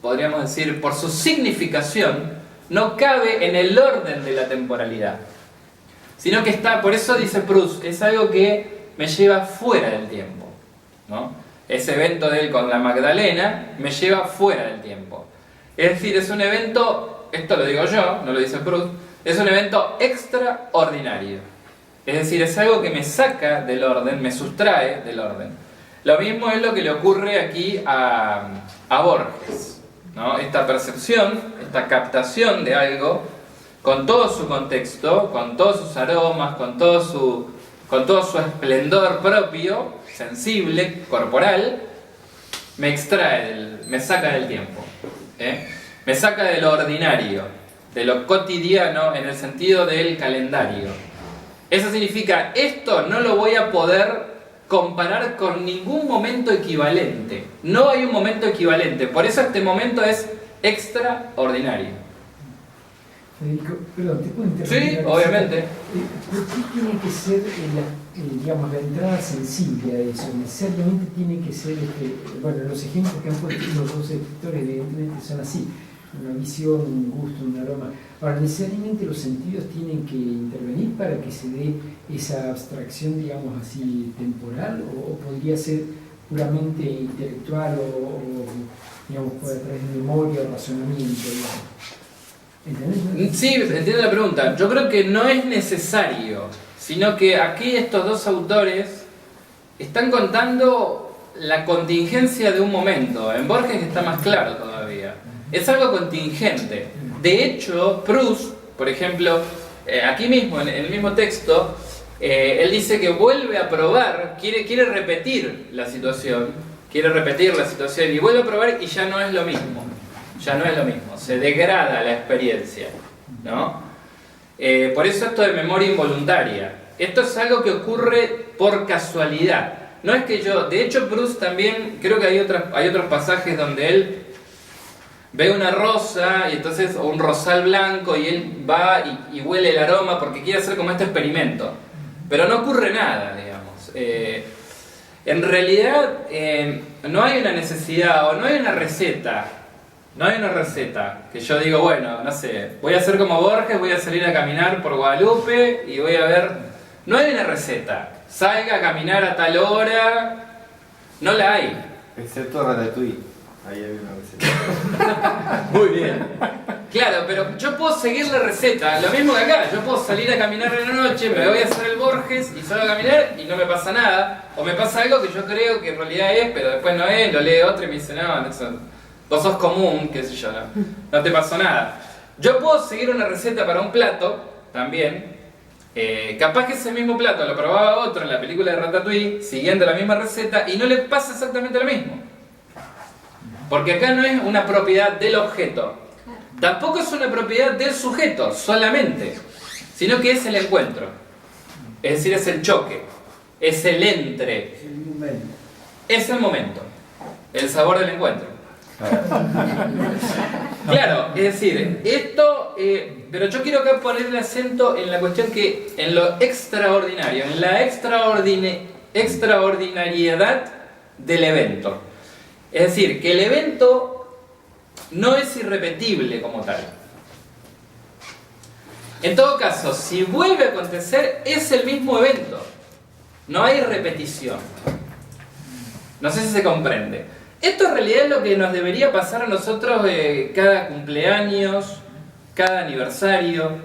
podríamos decir, por su significación, no cabe en el orden de la temporalidad, sino que está, por eso dice Proust, es algo que me lleva fuera del tiempo, ¿no? Ese evento de él con la Magdalena me lleva fuera del tiempo. Es decir, es un evento, esto lo digo yo, no lo dice Proust, es un evento extraordinario. Es decir, es algo que me saca del orden, me sustrae del orden. Lo mismo es lo que le ocurre aquí a Borges, ¿no? Esta percepción, esta captación de algo, con todo su contexto, con todos sus aromas, con todo su esplendor propio, sensible, corporal, me saca del tiempo, me saca de lo ordinario, de lo cotidiano en el sentido del calendario. Eso significa, esto no lo voy a poder comparar con ningún momento equivalente. No hay un momento equivalente, por eso este momento es extraordinario. Federico, perdón, ¿te puedo interrumpir? Sí, obviamente. ¿Por qué tiene que ser digamos, la entrada sensible a eso? Necesariamente tiene que ser, bueno, los ejemplos que han puesto los dos escritores evidentemente son así, una visión, un gusto, un aroma. Ahora, necesariamente los sentidos tienen que intervenir para que se dé esa abstracción, digamos así, temporal, o podría ser puramente intelectual o digamos, a través de memoria o razonamiento, digamos. ¿Entendés? Sí, entiendo la pregunta. Yo creo que no es necesario, sino que aquí estos dos autores están contando la contingencia de un momento. En Borges está más claro todavía. Es algo contingente. De hecho, Proust, por ejemplo, aquí mismo, en el mismo texto, él dice que vuelve a probar, quiere repetir la situación, y vuelve a probar y ya no es lo mismo. Se degrada la experiencia, ¿no? Por eso esto de memoria involuntaria. Esto es algo que ocurre por casualidad. No es que yo... De hecho, Proust también... Creo que hay otros pasajes donde él ve una rosa, y entonces, o un rosal blanco, y él va y huele el aroma porque quiere hacer como este experimento. Pero no ocurre nada, digamos. En realidad, no hay una necesidad, o no hay una receta. No hay una receta que yo digo, bueno, no sé, voy a hacer como Borges, voy a salir a caminar por Guadalupe y voy a ver... No hay una receta. Salga a caminar a tal hora. No la hay. Excepto Ratatouille. Ahí hay una receta. Muy bien. Claro, pero yo puedo seguir la receta. Lo mismo que acá. Yo puedo salir a caminar en la noche, me voy a hacer el Borges y salgo a caminar y no me pasa nada. O me pasa algo que yo creo que en realidad es, pero después no es. Lo lee otro y me dice, no, vos sos común, qué sé yo, no te pasó nada. Yo puedo seguir una receta para un plato, también. Capaz que ese mismo plato lo probaba otro en la película de Ratatouille, siguiendo la misma receta, y no le pasa exactamente lo mismo. Porque acá no es una propiedad del objeto. Tampoco es una propiedad del sujeto, solamente. Sino que es el encuentro. Es decir, es el choque. Es el entre. Es el momento. Es el momento. El sabor del encuentro. Claro, es decir, esto, pero yo quiero acá poner el acento en la cuestión que, en lo extraordinario, en la extraordinariedad del evento. Es decir, que el evento no es irrepetible como tal. En todo caso, si vuelve a acontecer, es el mismo evento. No hay repetición. No sé si se comprende. Esto en realidad es lo que nos debería pasar a nosotros cada cumpleaños, cada aniversario,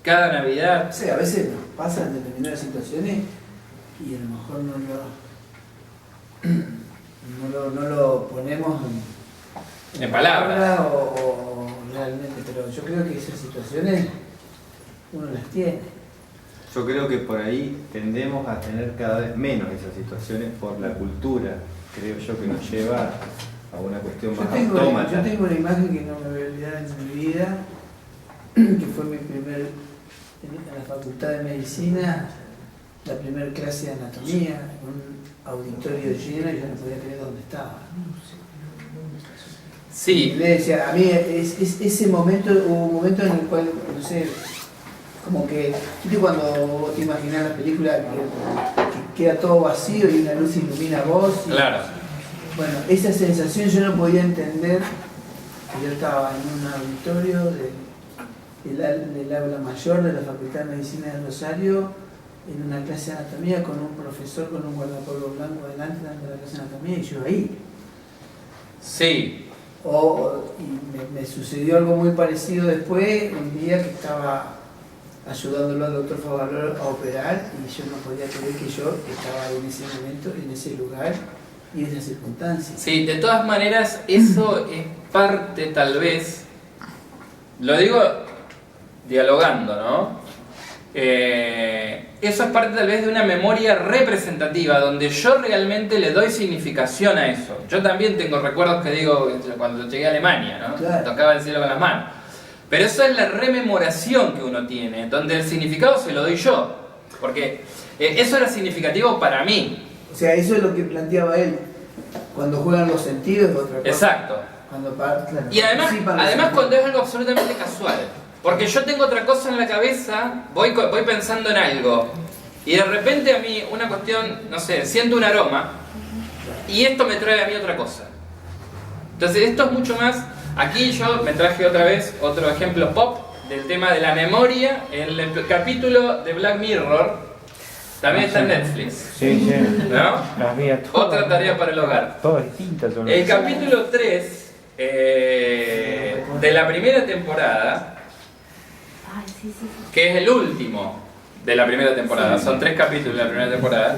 cada Navidad. Sí, a veces nos pasan determinadas situaciones y a lo mejor no lo ponemos En palabras. o realmente, pero yo creo que esas situaciones uno las tiene. Yo creo que por ahí tendemos a tener cada vez menos esas situaciones por la cultura, creo yo, que nos lleva a una cuestión más autómata. Yo tengo una imagen que no me voy a olvidar en mi vida, que fue mi primer, en la Facultad de Medicina, la primera clase de anatomía, un auditorio lleno y yo no podía creer dónde estaba. Sí. Y le decía, a mí ese momento, hubo un momento en el cual, no sé, como que, ¿viste cuando vos te imaginás la película que queda todo vacío y una luz ilumina a vos? Claro. Bueno, esa sensación yo no podía entender, que yo estaba en un auditorio del aula mayor de la Facultad de Medicina de Rosario, en una clase de anatomía con un profesor con un guardapolvo blanco adelante dando la clase de anatomía y yo ahí. Sí. Y me sucedió algo muy parecido después, un día que estaba ayudándolo al doctor Favaloro a operar y yo no podía creer que yo estaba en ese momento, en ese lugar y en esas circunstancias. Sí, de todas maneras, eso es parte, tal vez, lo digo dialogando, ¿no? Eso es parte tal vez de una memoria representativa, donde yo realmente le doy significación a eso. Yo también tengo recuerdos que digo cuando llegué a Alemania, ¿no? Claro. Tocaba el cielo con las manos. Pero eso es la rememoración que uno tiene, donde el significado se lo doy yo. Porque eso era significativo para mí. O sea, eso es lo que planteaba él. Cuando juegan los sentidos es otra cosa. Exacto. Claro, Y además participan los cuando sentidos. es algo absolutamente casual. Porque yo tengo otra cosa en la cabeza, voy pensando en algo. Y de repente a mí una cuestión, no sé, siento un aroma. Y esto me trae a mí otra cosa. Entonces esto es mucho más... Aquí yo me traje otra vez otro ejemplo pop del tema de la memoria. En el capítulo de Black Mirror, también está en Netflix. Sí, sí. ¿No? Las vi a todas. Otra tarea para el hogar. Todas distintas son. El capítulo 3 de la primera temporada, que es el último de la primera temporada, son 3 capítulos de la primera temporada,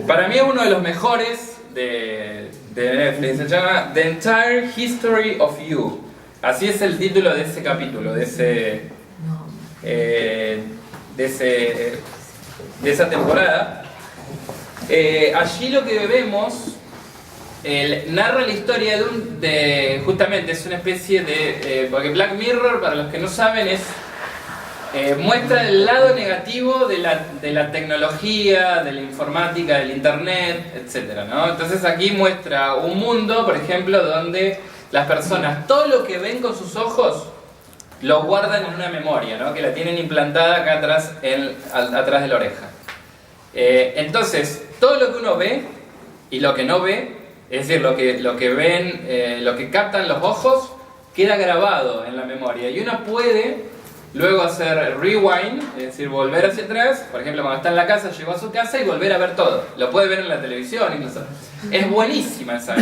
para mí es uno de los mejores de Netflix. Se llama The Entire History of You. Así es el título de ese capítulo, de esa temporada. Allí lo que vemos narra la historia justamente es una especie de porque Black Mirror, para los que no saben, muestra el lado negativo de la tecnología, de la informática, del internet, etc., ¿no? Entonces aquí muestra un mundo, por ejemplo, donde las personas, todo lo que ven con sus ojos, lo guardan en una memoria, ¿no? Que la tienen implantada acá atrás, atrás de la oreja. Entonces, todo lo que uno ve y lo que no ve, es decir, lo que ven, lo que captan los ojos, queda grabado en la memoria. Y uno puede luego hacer rewind, es decir, volver hacia atrás. Por ejemplo, cuando está en la casa, llegó a su casa y volver a ver todo. Lo puede ver en la televisión incluso. Es buenísima esa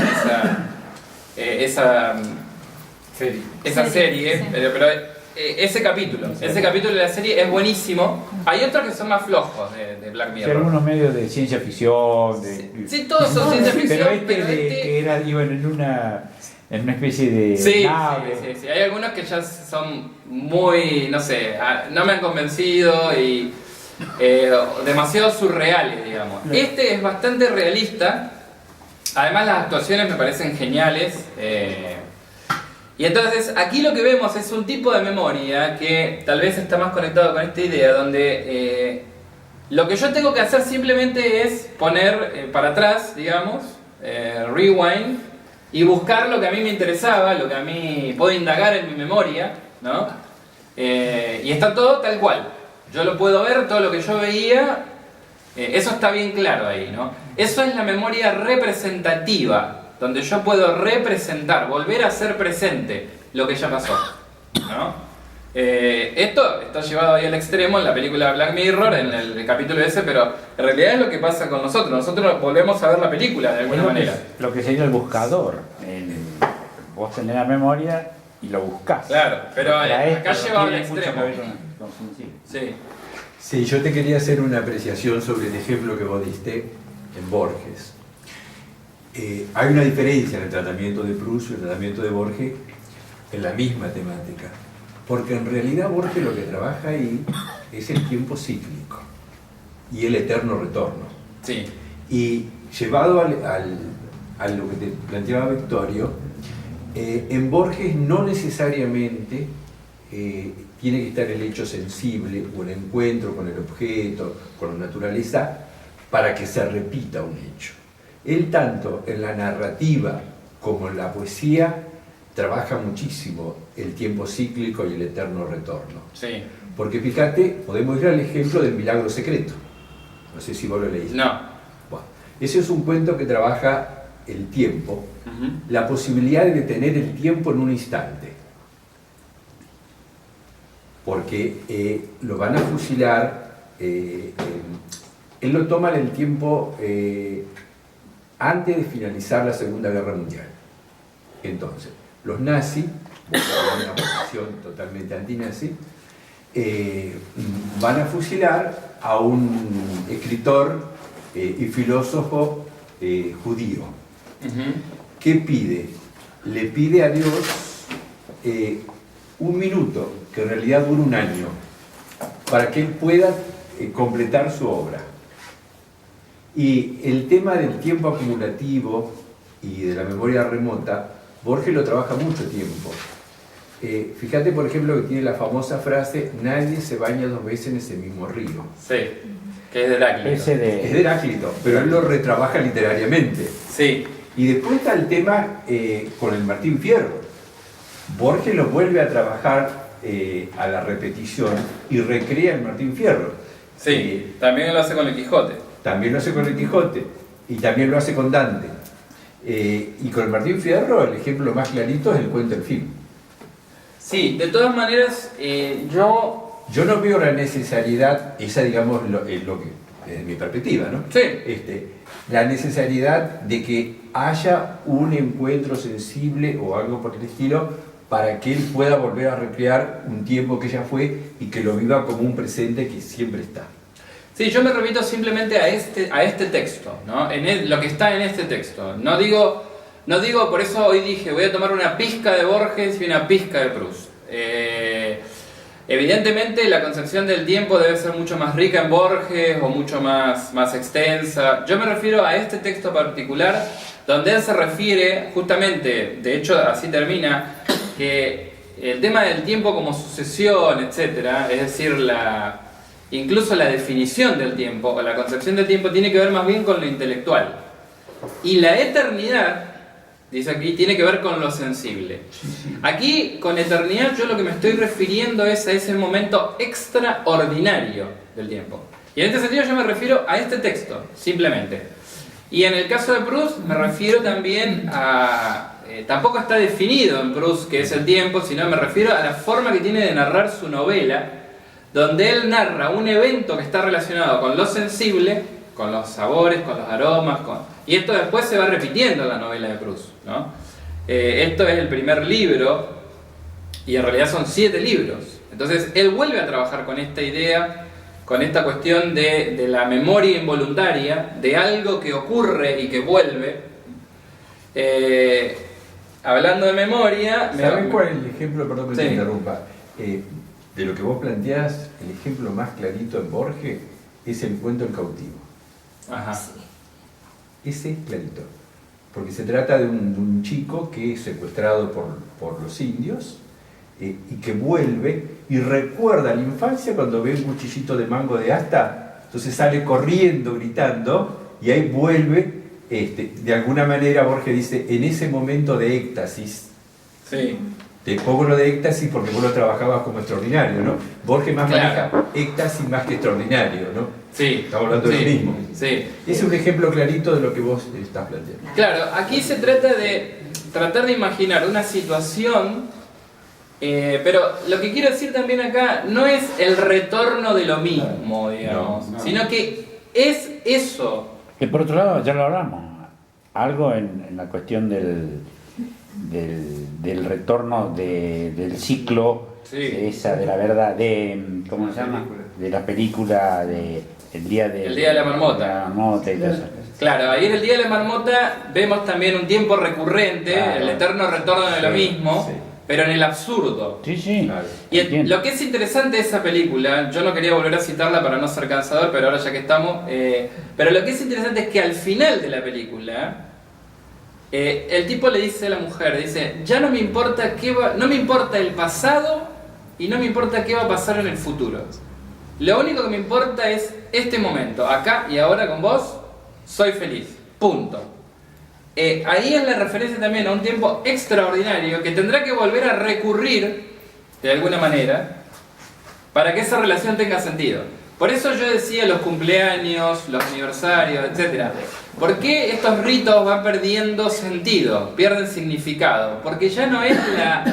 serie, Sí. pero ese capítulo de la serie es buenísimo. Hay otros que son más flojos de Black Sí, Mirror. algunos medios de ciencia ficción. Sí, todos son ciencia ficción, Pero que iban en una en una especie de Sí, nave. sí. Hay algunos que ya son muy, no sé, no me han convencido y demasiado surreales, digamos. Claro. Este es bastante realista. Además las actuaciones me parecen geniales. Y entonces aquí lo que vemos es un tipo de memoria que tal vez está más conectado con esta idea, donde lo que yo tengo que hacer simplemente es poner para atrás, digamos, rewind, y buscar lo que a mí me interesaba, lo que a mí puedo indagar en mi memoria, ¿no? Y está todo tal cual. Yo lo puedo ver, todo lo que yo veía, eso está bien claro ahí, ¿no? Eso es la memoria representativa, donde yo puedo representar, volver a ser presente lo que ya pasó, ¿no? Esto está llevado ahí al extremo en la película Black Mirror, en el capítulo ese, pero en realidad es lo que pasa con nosotros. Nosotros volvemos a ver la película de alguna manera. Lo que sería el buscador. Vos tenés la memoria y lo buscás. Claro, pero acá Esto lleva al tiene mucho extremo. que ver con sensible. Sí. Sí, yo te quería hacer una apreciación sobre el ejemplo que vos diste en Borges. Hay una diferencia en el tratamiento de Proust y el tratamiento de Borges en la misma temática, porque en realidad Borges lo que trabaja ahí es el tiempo cíclico y el eterno retorno. Sí. Y llevado a lo que te planteaba Victorio, en Borges no necesariamente tiene que estar el hecho sensible o el encuentro con el objeto, con la naturaleza, para que se repita un hecho. Él tanto en la narrativa como en la poesía trabaja muchísimo el tiempo cíclico y el eterno retorno. Sí. Porque fíjate, podemos ir al ejemplo del milagro secreto. No sé si vos lo leíste. No. Bueno, ese es un cuento que trabaja el tiempo, Ujú. la posibilidad de detener el tiempo en un instante. Porque lo van a fusilar, él lo toma en el tiempo antes de finalizar la Segunda Guerra Mundial. Entonces, los nazis, una posición totalmente antinazi, van a fusilar a un escritor y filósofo judío. Ujú. ¿Qué pide? Le pide a Dios un minuto, que en realidad dura un año, para que él pueda completar su obra. Y el tema del tiempo acumulativo y de la memoria remota, Borges lo trabaja mucho tiempo. Fíjate, por ejemplo, que tiene la famosa frase: nadie se baña dos veces en ese mismo río. Sí. Que es de Heráclito. Ese Es de de... Heráclito, pero él lo retrabaja literariamente. Sí. Y después está el tema con el Martín Fierro. Borges lo vuelve a trabajar a la repetición y recrea el Martín Fierro. Sí. También lo hace con el Quijote. También lo hace con el Quijote y también lo hace con Dante. Y con el Martín Fierro el ejemplo más clarito es el cuento del film. Sí, de todas maneras, yo... Yo no veo la necesariedad, esa digamos es lo que, desde mi perspectiva, ¿no? Sí. La necesidad de que haya un encuentro sensible o algo por el estilo para que él pueda volver a recrear un tiempo que ya fue y que lo viva como un presente que siempre está. Sí, yo me remito simplemente a este texto, ¿no? Lo que está en este texto. No digo, por eso hoy dije, voy a tomar una pizca de Borges y una pizca de Proust. Evidentemente la concepción del tiempo debe ser mucho más rica en Borges o mucho más extensa. Yo me refiero a este texto particular donde él se refiere justamente, de hecho así termina, que el tema del tiempo como sucesión, etcétera, es decir, incluso la definición del tiempo o la concepción del tiempo tiene que ver más bien con lo intelectual. Y la eternidad, dice aquí, tiene que ver con lo sensible. Aquí, con eternidad, yo lo que me estoy refiriendo es a ese momento extraordinario del tiempo. Y en este sentido yo me refiero a este texto, simplemente. Y en el caso de Proust me refiero también a... tampoco está definido en Proust qué es el tiempo, sino me refiero a la forma que tiene de narrar su novela, donde él narra un evento que está relacionado con lo sensible, con los sabores, con los aromas, y esto después se va repitiendo en la novela de Proust, ¿no? Esto es el primer libro, y en realidad son 7 libros. Entonces él vuelve a trabajar con esta idea, con esta cuestión de la memoria involuntaria, de algo que ocurre y que vuelve. hablando de memoria... ¿Sabes cuál es el ejemplo, perdón que Sí. te interrumpa? De lo que vos planteás, el ejemplo más clarito en Borges es el cuento El cautivo. Ajá. Ese es clarito. Porque se trata de un chico que es secuestrado por los indios y que vuelve y recuerda la infancia cuando ve un cuchillito de mango de asta, entonces sale corriendo, gritando, y ahí vuelve. De alguna manera Borges dice, en ese momento de éxtasis, Sí. te pongo lo de éxtasis porque vos lo trabajabas como extraordinario, ¿no? Borges más Claro. maneja éxtasis más que extraordinario, ¿no? Sí. Estamos hablando de Sí. lo mismo. Sí. Es un ejemplo clarito de lo que vos estás planteando. Claro, aquí se trata de tratar de imaginar una situación, pero lo que quiero decir también acá no es el retorno de lo mismo, digamos, No. sino que es eso. Que por otro lado, ya lo hablamos, algo en la cuestión del retorno del ciclo, Sí. esa de la verdad, ¿cómo se llama? De la película de El Día de La Marmota. La Marmota y todas esas cosas. Claro, ahí en el Día de la Marmota vemos también un tiempo recurrente, Claro. el eterno retorno de lo Sí, mismo, sí. pero en el absurdo. Sí, sí. Claro. Y Entiendo. lo que es interesante de esa película, yo no quería volver a citarla para no ser cansador, pero ahora ya que estamos, pero lo que es interesante es que al final de la película, el tipo le dice a la mujer, dice, ya no me importa no me importa el pasado y no me importa qué va a pasar en el futuro. Lo único que me importa es este momento, acá y ahora con vos, soy feliz. Punto. Ahí es la referencia también a un tiempo extraordinario que tendrá que volver a recurrir de alguna manera para que esa relación tenga sentido. Por eso yo decía los cumpleaños, los aniversarios, etc. ¿Por qué estos ritos van perdiendo sentido, pierden significado? Porque ya no es la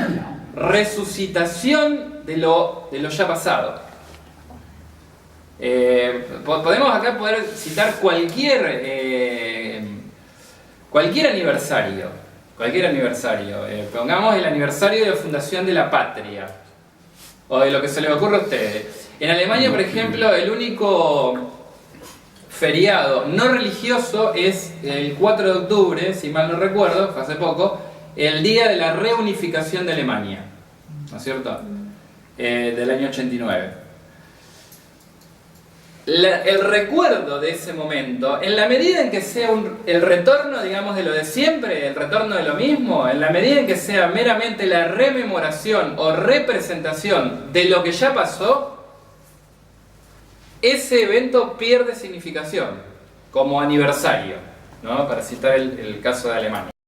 resucitación de lo ya pasado. Podemos acá poder citar cualquier aniversario. Pongamos el aniversario de la fundación de la patria. O de lo que se les ocurra a ustedes. En Alemania, por ejemplo, el único feriado no religioso es el 4 de octubre, si mal no recuerdo, fue hace poco, el día de la reunificación de Alemania, ¿no es cierto? Del año 89. El recuerdo de ese momento, en la medida en que sea el retorno, digamos, de lo de siempre, el retorno de lo mismo, en la medida en que sea meramente la rememoración o representación de lo que ya pasó, ese evento pierde significación como aniversario, ¿no? Para citar el caso de Alemania.